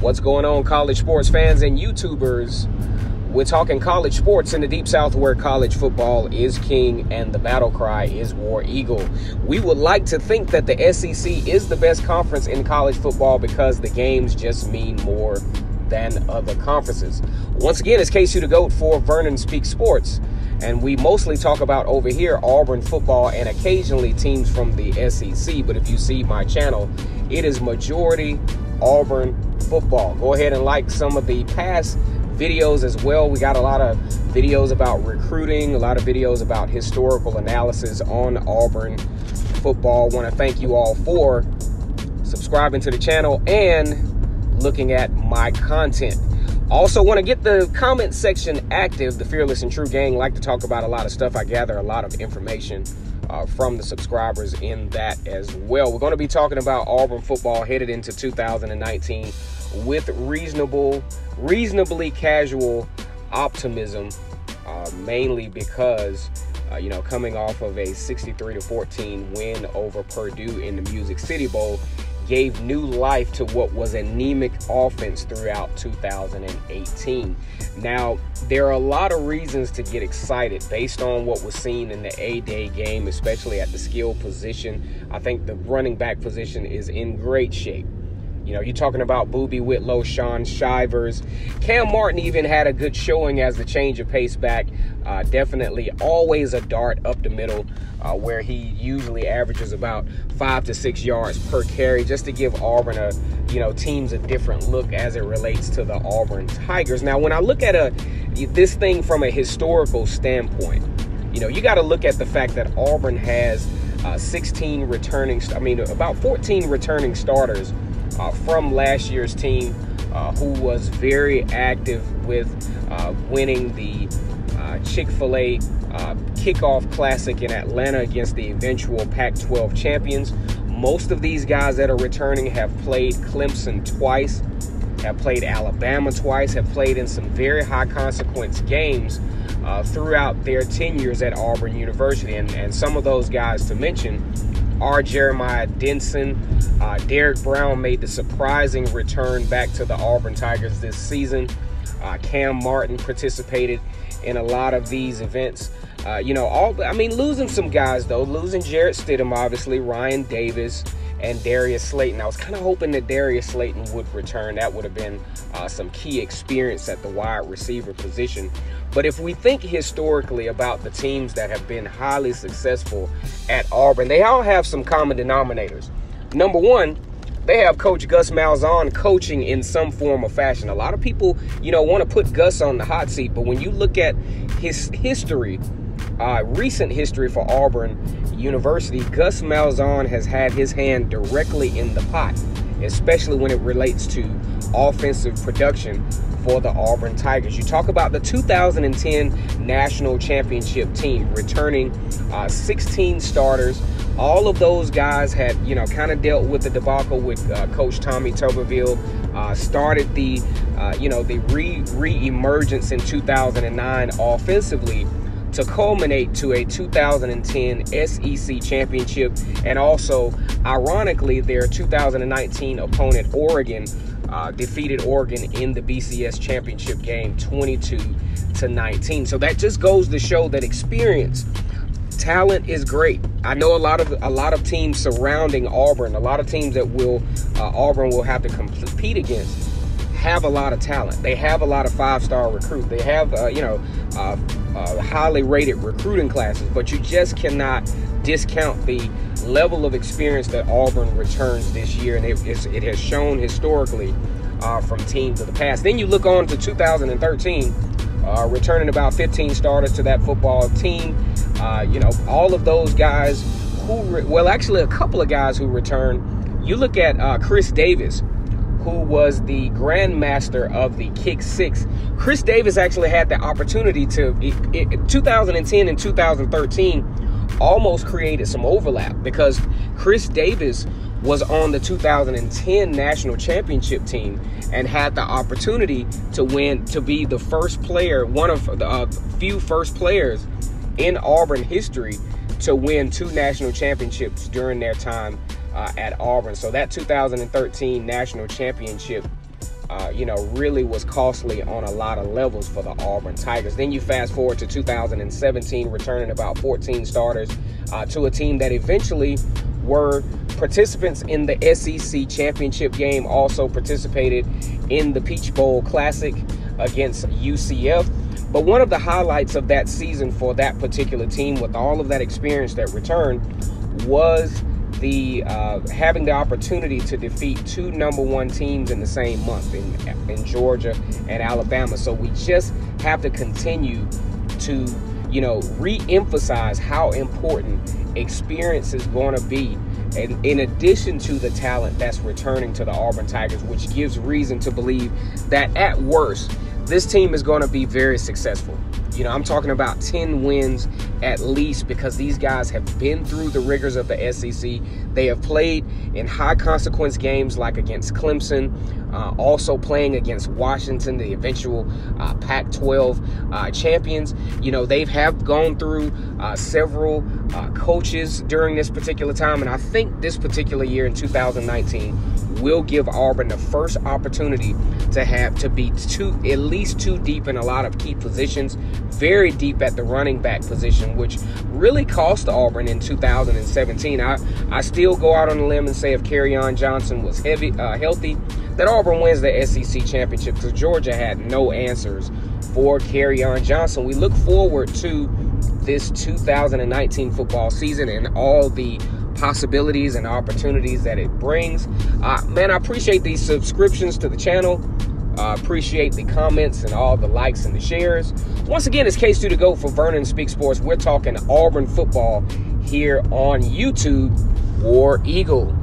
What's going on, college sports fans and YouTubers? We're talking college sports in the Deep South, where college football is king and the battle cry is War Eagle. We would like to think that the SEC is the best conference in college football because the games just mean more than other conferences. Once again, it's KC the GOAT for Vernon Speaks Sports, and we mostly talk about over here Auburn football and occasionally teams from the SEC. But if you see my channel, it is majority Auburn football. Go ahead and like some of the past videos as well. We got a lot of videos about recruiting, a lot of videos about historical analysis on Auburn football. Want to thank you all for subscribing to the channel and looking at my content. Also want to get the comment section active. The Fearless and True Gang like to talk about a lot of stuff. I gather a lot of information from the subscribers in that as well. We're going to be talking about Auburn football headed into 2019 with reasonably casual optimism, mainly because coming off of a 63-14 win over Purdue in the Music City Bowl gave new life to what was anemic offense throughout 2018. Now, there are a lot of reasons to get excited based on what was seen in the A-Day game, especially at the skill position. I think the running back position is in great shape. You know, you're talking about Boobie Whitlow, Sean Shivers. Cam Martin even had a good showing as the change of pace back. Definitely always a dart up the middle, where he usually averages about 5 to 6 yards per carry, just to give Auburn teams a different look as it relates to the Auburn Tigers. Now, when I look at this thing from a historical standpoint, you got to look at the fact that Auburn has about 14 returning starters from last year's team, who was very active with winning the Chick-fil-A Kickoff Classic in Atlanta against the eventual Pac-12 champions. Most of these guys that are returning have played Clemson twice, have played Alabama twice, have played in some very high consequence games throughout their tenures at Auburn University. And some of those guys to mention are Jeremiah Denson. Derek Brown made the surprising return back to the Auburn Tigers this season. Cam Martin participated in a lot of these events. Losing some guys though, losing Jarrett Stidham, obviously, Ryan Davis, and Darius Slayton. I was kind of hoping that Darius Slayton would return. That would have been some key experience at the wide receiver position. But if we think historically about the teams that have been highly successful at Auburn, they all have some common denominators. Number one, they have Coach Gus Malzahn coaching in some form or fashion. A lot of people, want to put Gus on the hot seat, but when you look at his history, recent history for Auburn University, Gus Malzahn has had his hand directly in the pot, especially when it relates to offensive production for the Auburn Tigers. You talk about the 2010 National Championship team returning 16 starters. All of those guys had, kind of dealt with the debacle with Coach Tommy Tuberville, started the re-emergence in 2009 offensively, to culminate to a 2010 SEC championship, and also, ironically, their 2019 opponent, Oregon, defeated Oregon in the BCS championship game 22-19. So that just goes to show that experience, talent is great. I know a lot of teams surrounding Auburn, a lot of teams that Auburn will have to compete against, have a lot of talent. They have a lot of five-star recruits. They have highly rated recruiting classes, but you just cannot discount the level of experience that Auburn returns this year, and it has shown historically from teams of the past. Then you look on to 2013, returning about 15 starters to that football team. All of those guys actually a couple of guys who returned. You look at Chris Davis, who was the grandmaster of the kick six. Chris Davis actually had the opportunity to, 2010 and 2013, almost created some overlap, because Chris Davis was on the 2010 national championship team and had the opportunity to be the first player, one of the few first players in Auburn history to win 2 national championships during their time at Auburn. So that 2013 national championship, really was costly on a lot of levels for the Auburn Tigers. Then you fast forward to 2017, returning about 14 starters to a team that eventually were participants in the SEC championship game, also participated in the Peach Bowl Classic against UCF. But one of the highlights of that season for that particular team, with all of that experience that returned, was the having the opportunity to defeat 2 number 1 teams in the same month in Georgia and Alabama. So we just have to continue to, re-emphasize how important experience is going to be, and in addition to the talent that's returning to the Auburn Tigers, which gives reason to believe that at worst, this team is going to be very successful. I'm talking about 10 wins at least, because these guys have been through the rigors of the SEC. They have played in high consequence games like against Clemson, also playing against Washington, the eventual Pac-12 champions. They have gone through several coaches during this particular time, and I think this particular year in 2019 will give Auburn the first opportunity to be at least 2 deep in a lot of key positions, very deep at the running back position, which really cost Auburn in 2017. I still go out on a limb and say if Kerryon Johnson was healthy, that Auburn wins the SEC championship, because Georgia had no answers for Kerryon Johnson. We look forward to this 2019 football season and all the possibilities and opportunities that it brings. I appreciate these subscriptions to the channel. Appreciate the comments and all the likes and the shares. Once again, it's K2 to go for Vernon Speak Sports. We're talking Auburn football here on YouTube. War Eagle.